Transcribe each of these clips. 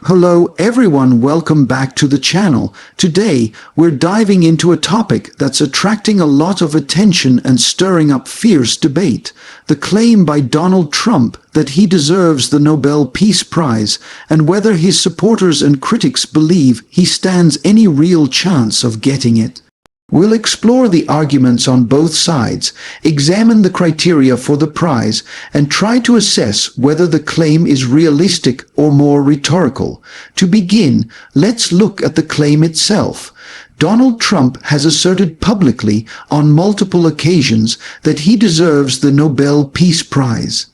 Hello everyone, welcome back to the channel. Today, we're diving into a topic that's attracting a lot of attention and stirring up fierce debate. The claim by Donald Trump that he deserves the Nobel Peace Prize, and whether his supporters and critics believe he stands any real chance of getting it. We'll explore the arguments on both sides, examine the criteria for the prize, and try to assess whether the claim is realistic or more rhetorical. To begin, let's look at the claim itself. Donald Trump has asserted publicly on multiple occasions that he deserves the Nobel Peace Prize.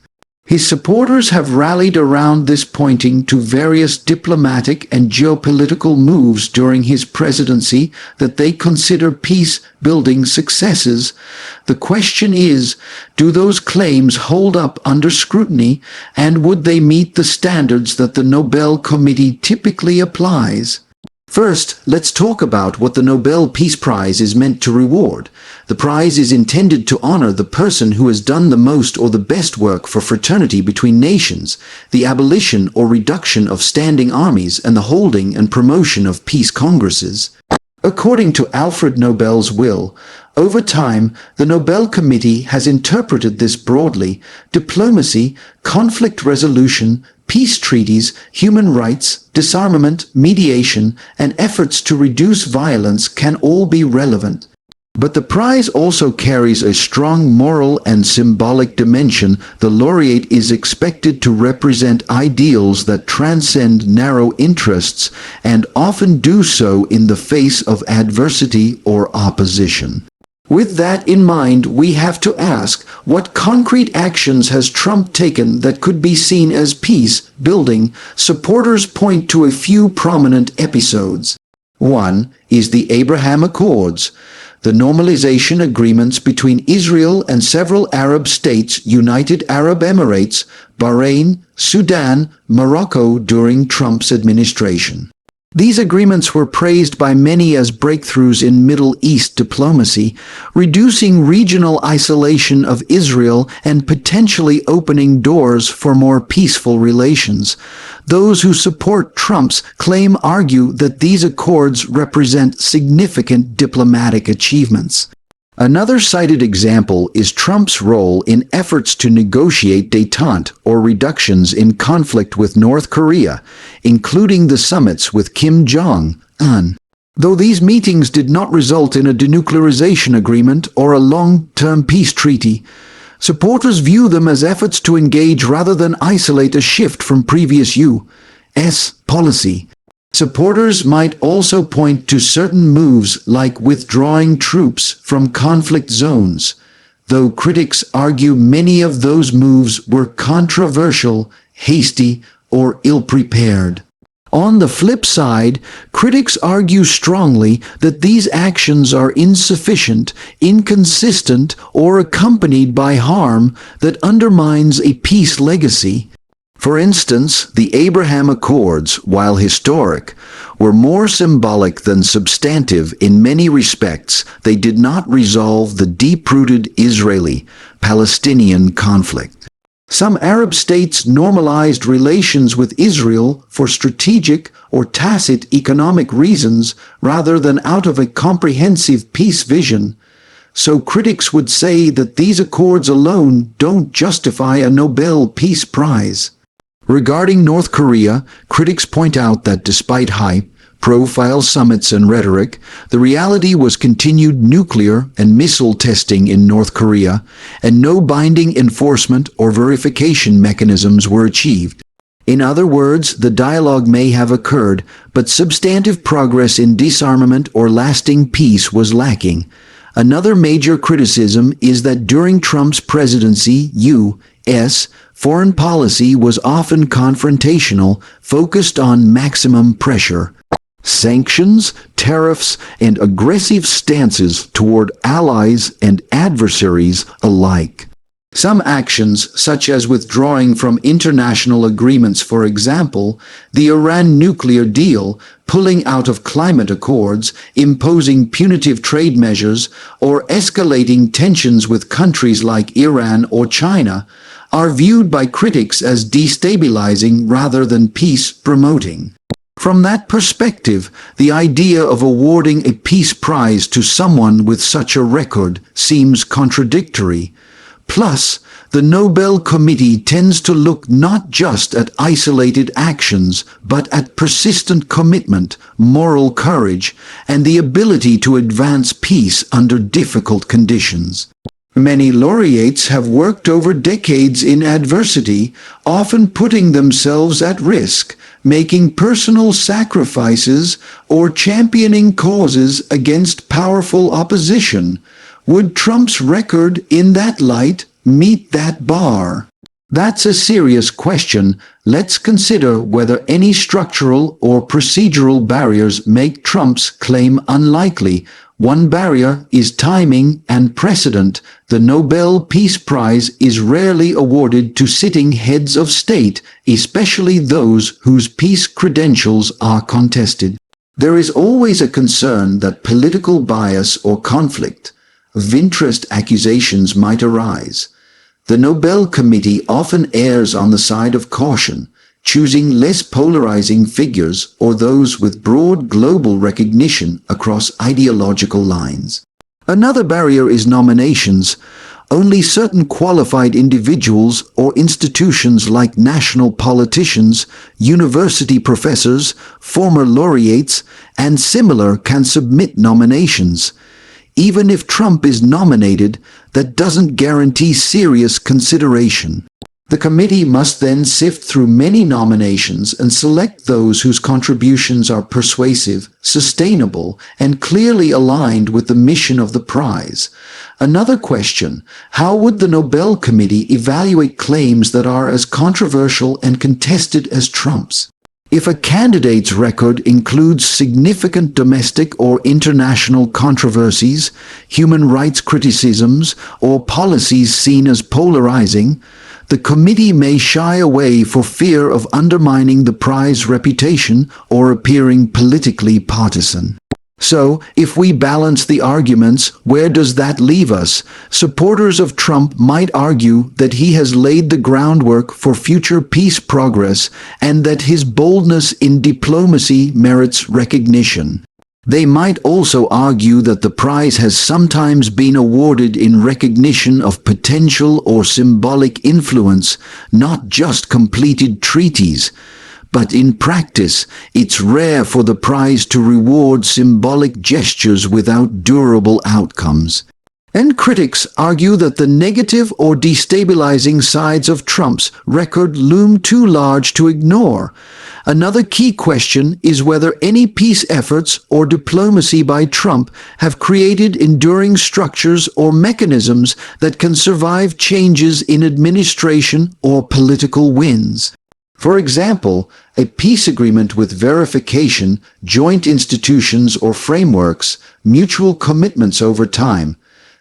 His supporters have rallied around this, pointing to various diplomatic and geopolitical moves during his presidency that they consider peace-building successes. The question is, do those claims hold up under scrutiny, and would they meet the standards that the Nobel Committee typically applies? First, let's talk about what the Nobel Peace Prize is meant to reward. The prize is intended to honor the person who has done the most or the best work for fraternity between nations, the abolition or reduction of standing armies, and the holding and promotion of peace congresses. According to Alfred Nobel's will, over time, the Nobel Committee has interpreted this broadly. Diplomacy, conflict resolution, peace treaties, human rights, disarmament, mediation, and efforts to reduce violence can all be relevant. But the prize also carries a strong moral and symbolic dimension. The laureate is expected to represent ideals that transcend narrow interests and often do so in the face of adversity or opposition. With that in mind, we have to ask, what concrete actions has Trump taken that could be seen as peace-building? Supporters point to a few prominent episodes. One is the Abraham Accords, the normalization agreements between Israel and several Arab states, United Arab Emirates, Bahrain, Sudan, Morocco during Trump's administration. These agreements were praised by many as breakthroughs in Middle East diplomacy, reducing regional isolation of Israel and potentially opening doors for more peaceful relations. Those who support Trump's claim argue that these accords represent significant diplomatic achievements. Another cited example is Trump's role in efforts to negotiate détente or reductions in conflict with North Korea, including the summits with Kim Jong-un. Though these meetings did not result in a denuclearization agreement or a long-term peace treaty, supporters view them as efforts to engage rather than isolate, a shift from previous U.S. policy. Supporters might also point to certain moves like withdrawing troops from conflict zones, though critics argue many of those moves were controversial, hasty, or ill-prepared. On the flip side, critics argue strongly that these actions are insufficient, inconsistent, or accompanied by harm that undermines a peace legacy. For instance, the Abraham Accords, while historic, were more symbolic than substantive in many respects. They did not resolve the deep-rooted Israeli-Palestinian conflict. Some Arab states normalized relations with Israel for strategic or tacit economic reasons rather than out of a comprehensive peace vision. So critics would say that these accords alone don't justify a Nobel Peace Prize. Regarding North Korea, critics point out that despite high-profile summits and rhetoric, the reality was continued nuclear and missile testing in North Korea, and no binding enforcement or verification mechanisms were achieved. In other words, the dialogue may have occurred, but substantive progress in disarmament or lasting peace was lacking. Another major criticism is that during Trump's presidency, U.S. foreign policy was often confrontational, focused on maximum pressure. Sanctions, tariffs, and aggressive stances toward allies and adversaries alike. Some actions, such as withdrawing from international agreements, for example, the Iran nuclear deal, pulling out of climate accords, imposing punitive trade measures, or escalating tensions with countries like Iran or China, are viewed by critics as destabilizing rather than peace-promoting. From that perspective, the idea of awarding a peace prize to someone with such a record seems contradictory. Plus, the Nobel Committee tends to look not just at isolated actions, but at persistent commitment, moral courage, and the ability to advance peace under difficult conditions. Many laureates have worked over decades in adversity, often putting themselves at risk, making personal sacrifices, or championing causes against powerful opposition. Would Trump's record in that light meet that bar? That's a serious question. Let's consider whether any structural or procedural barriers make Trump's claim unlikely. One barrier is timing and precedent. The Nobel Peace Prize is rarely awarded to sitting heads of state, especially those whose peace credentials are contested. There is always a concern that political bias or conflict of interest accusations might arise. The Nobel Committee often errs on the side of caution, choosing less polarizing figures or those with broad global recognition across ideological lines. Another barrier is nominations. Only certain qualified individuals or institutions like national politicians, university professors, former laureates, and similar can submit nominations. Even if Trump is nominated, that doesn't guarantee serious consideration. The committee must then sift through many nominations and select those whose contributions are persuasive, sustainable, and clearly aligned with the mission of the prize. Another question: how would the Nobel Committee evaluate claims that are as controversial and contested as Trump's? If a candidate's record includes significant domestic or international controversies, human rights criticisms, or policies seen as polarizing, the committee may shy away for fear of undermining the prize reputation or appearing politically partisan. So, if we balance the arguments, where does that leave us? Supporters of Trump might argue that he has laid the groundwork for future peace progress and that his boldness in diplomacy merits recognition. They might also argue that the prize has sometimes been awarded in recognition of potential or symbolic influence, not just completed treaties. But in practice, it's rare for the prize to reward symbolic gestures without durable outcomes. And critics argue that the negative or destabilizing sides of Trump's record loom too large to ignore. Another key question is whether any peace efforts or diplomacy by Trump have created enduring structures or mechanisms that can survive changes in administration or political winds. For example, a peace agreement with verification, joint institutions or frameworks, mutual commitments over time.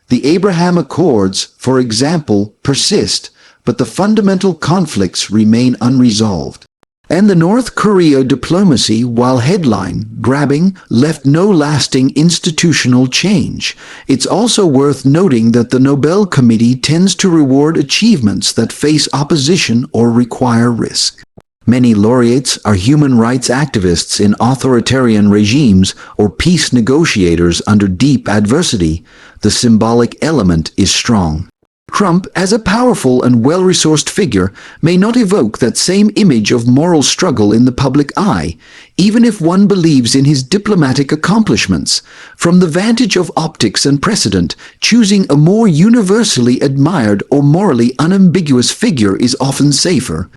The Abraham Accords, for example, persist, but the fundamental conflicts remain unresolved. And the North Korea diplomacy, while headline-grabbing, left no lasting institutional change. It's also worth noting that the Nobel Committee tends to reward achievements that face opposition or require risk. Many laureates are human rights activists in authoritarian regimes or peace negotiators under deep adversity. The symbolic element is strong. Trump, as a powerful and well-resourced figure, may not evoke that same image of moral struggle in the public eye, even if one believes in his diplomatic accomplishments. From the vantage of optics and precedent, choosing a more universally admired or morally unambiguous figure is often safer.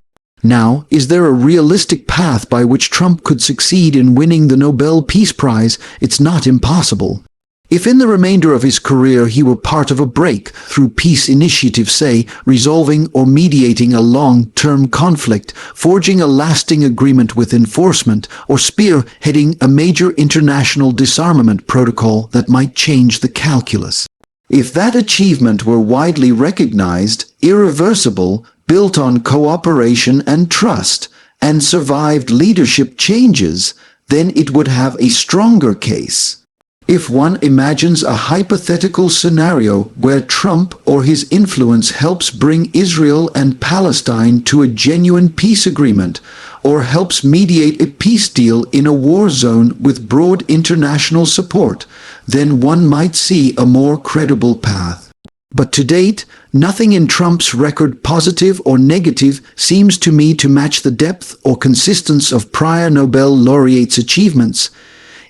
Now, is there a realistic path by which Trump could succeed in winning the Nobel Peace Prize? It's not impossible. If in the remainder of his career he were part of a breakthrough peace initiative, say, resolving or mediating a long-term conflict, forging a lasting agreement with enforcement, or spearheading a major international disarmament protocol that might change the calculus. If that achievement were widely recognized, irreversible, built on cooperation and trust, and survived leadership changes, then it would have a stronger case. If one imagines a hypothetical scenario where Trump or his influence helps bring Israel and Palestine to a genuine peace agreement, or helps mediate a peace deal in a war zone with broad international support, then one might see a more credible path. But to date, nothing in Trump's record, positive or negative, seems to me to match the depth or consistency of prior Nobel laureates' achievements.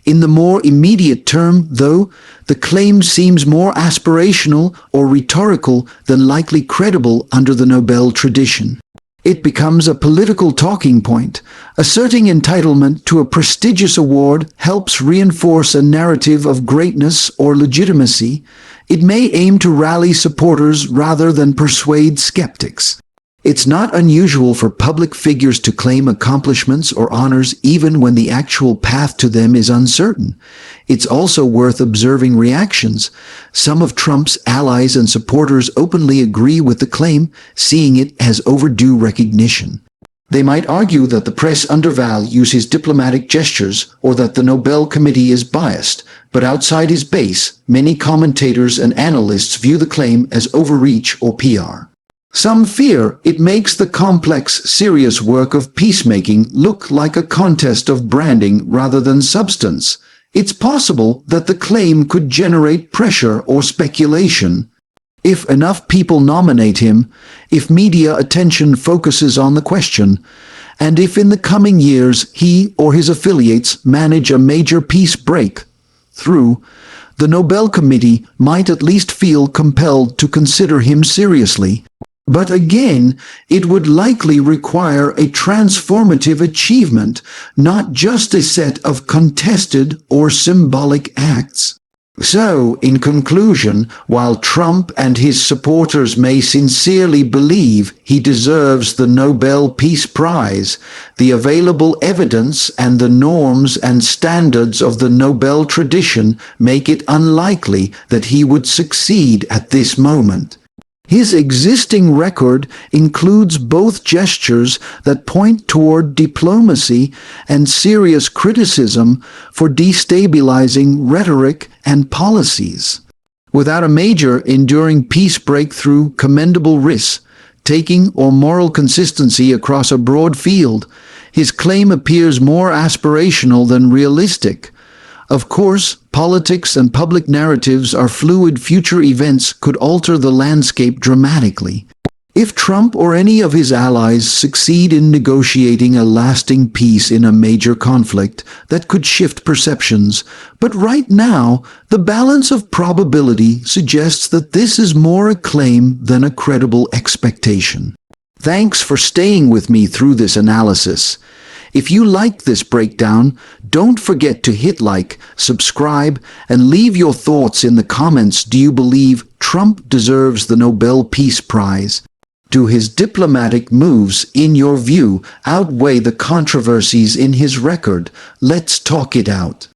In the more immediate term, though, the claim seems more aspirational or rhetorical than likely credible under the Nobel tradition. It becomes a political talking point. Asserting entitlement to a prestigious award helps reinforce a narrative of greatness or legitimacy. It may aim to rally supporters rather than persuade skeptics. It's not unusual for public figures to claim accomplishments or honors even when the actual path to them is uncertain. It's also worth observing reactions. Some of Trump's allies and supporters openly agree with the claim, seeing it as overdue recognition. They might argue that the press undervalues his diplomatic gestures or that the Nobel Committee is biased, but outside his base, many commentators and analysts view the claim as overreach or PR. Some fear it makes the complex, serious work of peacemaking look like a contest of branding rather than substance. It's possible that the claim could generate pressure or speculation. If enough people nominate him, if media attention focuses on the question, and if in the coming years he or his affiliates manage a major peace breakthrough, the Nobel Committee might at least feel compelled to consider him seriously. But again, it would likely require a transformative achievement, not just a set of contested or symbolic acts. So, in conclusion, while Trump and his supporters may sincerely believe he deserves the Nobel Peace Prize, the available evidence and the norms and standards of the Nobel tradition make it unlikely that he would succeed at this moment. His existing record includes both gestures that point toward diplomacy and serious criticism for destabilizing rhetoric and policies. Without a major, enduring peace breakthrough, commendable risk-taking, or moral consistency across a broad field, his claim appears more aspirational than realistic. Of course, politics and public narratives are fluid. Future events could alter the landscape dramatically. If Trump or any of his allies succeed in negotiating a lasting peace in a major conflict, that could shift perceptions. But right now, the balance of probability suggests that this is more a claim than a credible expectation. Thanks for staying with me through this analysis. If you liked this breakdown, don't forget to hit like, subscribe, and leave your thoughts in the comments. Do you believe Trump deserves the Nobel Peace Prize? Do his diplomatic moves, in your view, outweigh the controversies in his record? Let's talk it out.